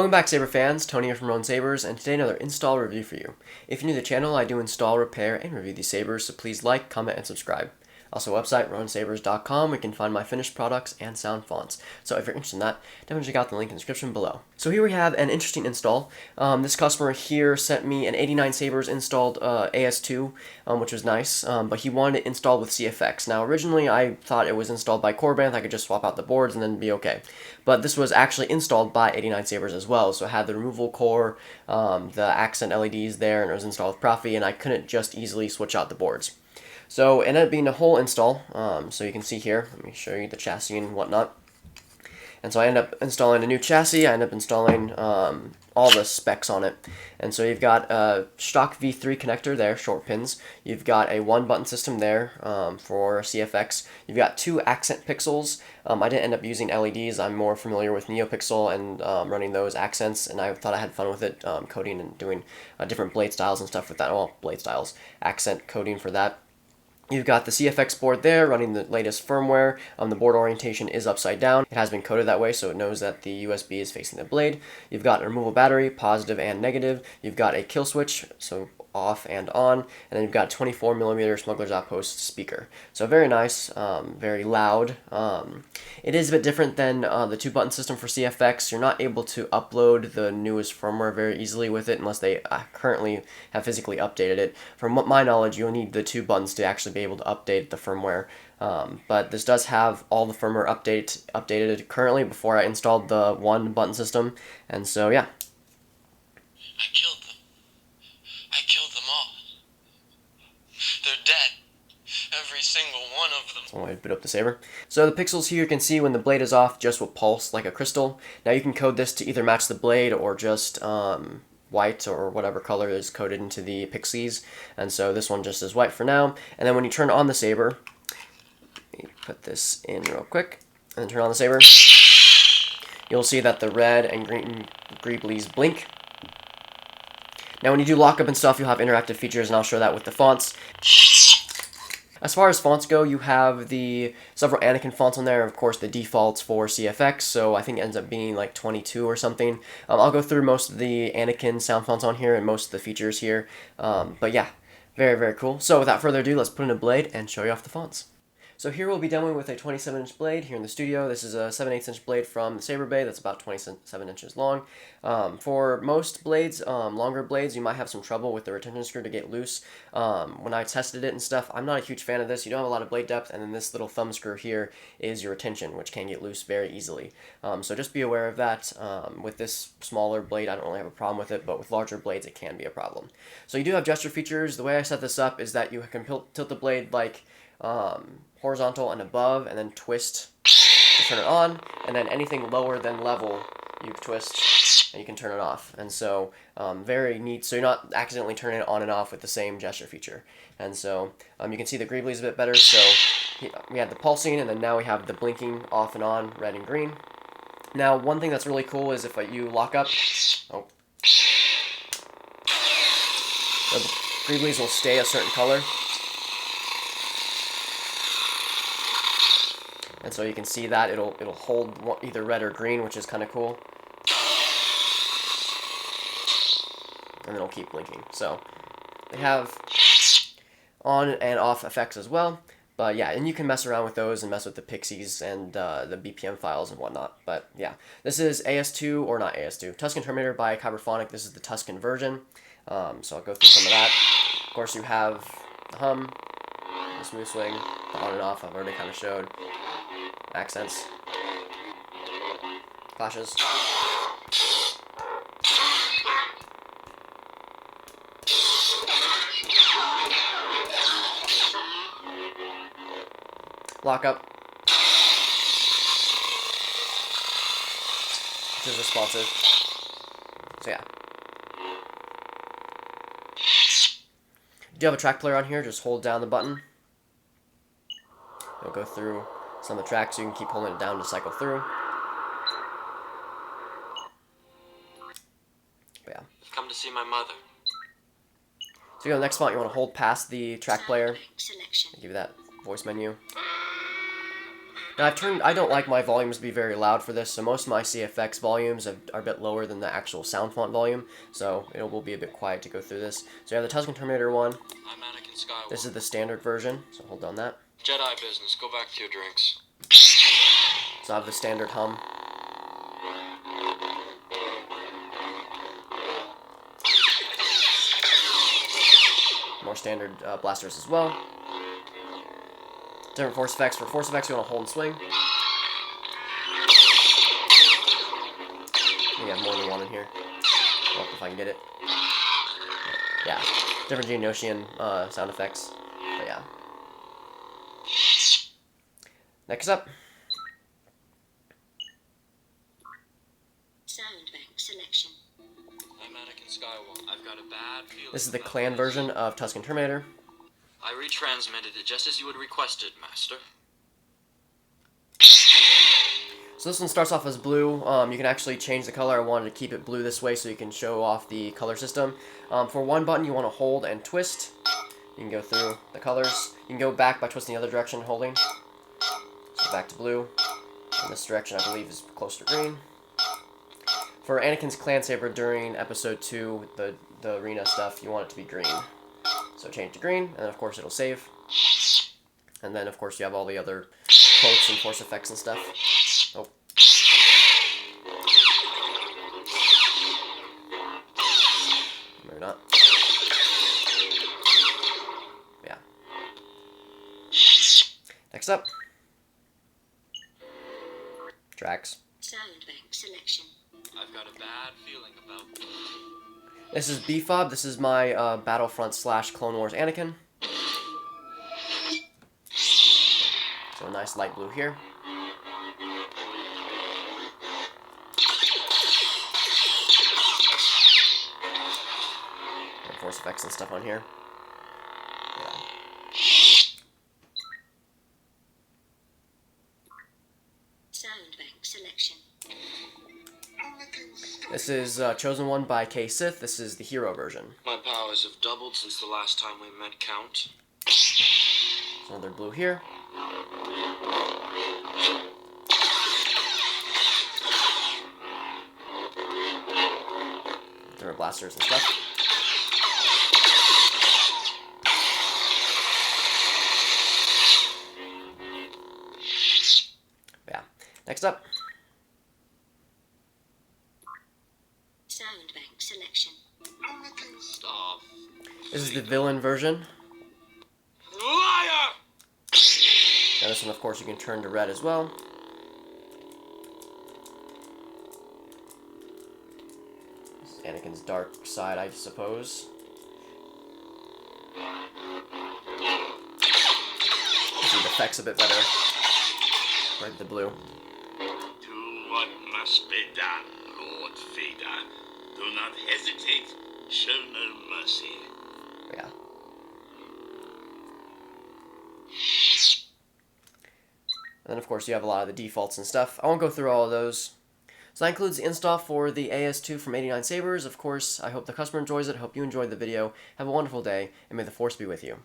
Welcome back, Saber fans. Tony here from 89Sabers, and today another install review for you. If you're new to the channel, I do install, repair, and review these sabers, so please like, comment, and subscribe. Also, website, 89Sabers.com, where you can find my finished products and sound fonts. So if you're interested in that, definitely check out the link in the description below. So here we have an interesting install. This customer here sent me an 89Sabers installed AS2, which was nice, but he wanted it installed with CFX. Now, originally I thought it was installed by Corbanth. I could just swap out the boards and then be okay. But this was actually installed by 89Sabers as well, so it had the removal core, the accent LEDs there, and it was installed with Profi, and I couldn't just easily switch out the boards. So it ended up being a whole install, so you can see here, let me show you the chassis and whatnot. And so I ended up installing a new chassis, I ended up installing all the specs on it. And so you've got a Shtok V3 connector there, short pins. You've got a one button system there for CFX. You've got two accent pixels. I didn't end up using LEDs, I'm more familiar with NeoPixel and running those accents, and I thought I had fun with it, coding and doing different blade styles and stuff with that. Well, blade styles, accent coding for that. You've got the CFX board there running the latest firmware. The board orientation is upside down. It has been coded that way, so it knows that the USB is facing the blade. You've got a removable battery, positive and negative. You've got a kill switch, so off and on, and then you've got 24mm Smuggler's Outpost speaker. So very nice, very loud. It is a bit different than the two-button system for CFX. You're not able to upload the newest firmware very easily with it unless they currently have physically updated it. From my knowledge, you'll need the two buttons to actually be able to update the firmware. But this does have all the firmware updated currently before I installed the one-button system, and so yeah. I killed them all. They're dead. Every single one of them. That's one way to boot up the Saber. So the pixels here, you can see when the blade is off, just will pulse like a crystal. Now you can code this to either match the blade or just white or whatever color is coded into the pixies. And so this one just is white for now. And then when you turn on the Saber, let me put this in real quick, and then turn on the Saber, you'll see that the red and green greeblies blink. Now when you do lockup and stuff, you'll have interactive features, and I'll show that with the fonts. As far as fonts go, you have the several Anakin fonts on there, of course the defaults for CFX, so I think it ends up being like 22 or something. I'll go through most of the Anakin sound fonts on here and most of the features here, but yeah, very, very cool. So without further ado, let's put in a blade and show you off the fonts. So here we'll be demoing with a 27-inch blade here in the studio. This is a 7/8" blade from the Saber Bay that's about 27 inches long. For most blades, longer blades, you might have some trouble with the retention screw to get loose. When I tested it and stuff, I'm not a huge fan of this. You don't have a lot of blade depth, and then this little thumb screw here is your retention, which can get loose very easily. So just be aware of that. With this smaller blade, I don't really have a problem with it, but with larger blades, it can be a problem. So you do have gesture features. The way I set this up is that you can tilt the blade like horizontal and above, and then twist to turn it on, and then anything lower than level you twist and you can turn it off. And so very neat, so you're not accidentally turning it on and off with the same gesture feature. And so you can see the greeblies a bit better. So we had the pulsing, and then now we have the blinking off and on, red and green. Now one thing that's really cool is if you lock up, the greeblies will stay a certain color. And so you can see that it'll hold either red or green, which is kind of cool. And then it'll keep blinking. So they have on and off effects as well. But yeah, and you can mess around with those and mess with the pixies and the BPM files and whatnot. But yeah, this is AS2, or not AS2, Tuscan Terminator by Kyberphonic. This is the Tuscan version. So I'll go through some of that. Of course, you have the hum, the smooth swing, the on and off I've already kind of showed. Accents, clashes, lockup, which is responsive. So yeah. You do have a track player on here, just hold down the button. It'll go through some of the tracks, so you can keep holding it down to cycle through. But yeah. I've come to see my mother. So you go to the next font, you want to hold past the track player. Give you that voice menu. Now I don't like my volumes to be very loud for this, so most of my CFX volumes are a bit lower than the actual sound font volume, so it will be a bit quiet to go through this. So you have the Tusken Terminator one. I'm Anakin Skywalker. This is the standard version, so hold on that. Jedi business. Go back to your drinks. So I have the standard hum. More standard blasters as well. Different force effects. For force effects, you want to hold and swing. We have more than one in here. Well, if I can get it. Yeah, different Geonosian sound effects. But yeah. Next up. Sound bank selection. I'm Anakin Skywalker. I've got a bad feeling. This is the clan version of Tusken Terminator. I retransmitted it just as you had requested, Master. So this one starts off as blue. You can actually change the color. I wanted to keep it blue this way so you can show off the color system. For one button, you want to hold and twist. You can go through the colors. You can go back by twisting the other direction, holding. So back to blue. And this direction, I believe, is close to green. For Anakin's clan saber during episode 2, the arena stuff, you want it to be green. So change to green, and then of course it'll save. And then of course you have all the other quotes and force effects and stuff. Oh. Maybe not. Yeah. Next up. Tracks. Sound bank selection. I've got a bad feeling about. This is BFOB. This is my Battlefront / Clone Wars Anakin. So a nice light blue here. And force effects and stuff on here. Yeah. Sound bank selection. This is Chosen One by K Sith. This is the hero version. My powers have doubled since the last time we met, Count. Another blue here. Different blasters and stuff. Yeah. Next up. Sound bank selection. Stop. This is the villain version. Liar! Now this one, of course, you can turn to red as well. This is Anakin's dark side, I suppose. See the effects a bit better. Right, the blue. Do what must be done, Lord Vader. Do not hesitate. Show no mercy. Yeah. And then, of course, you have a lot of the defaults and stuff. I won't go through all of those. So that includes the install for the AS2 from 89Sabers. Of course, I hope the customer enjoys it. I hope you enjoyed the video. Have a wonderful day, and may the Force be with you.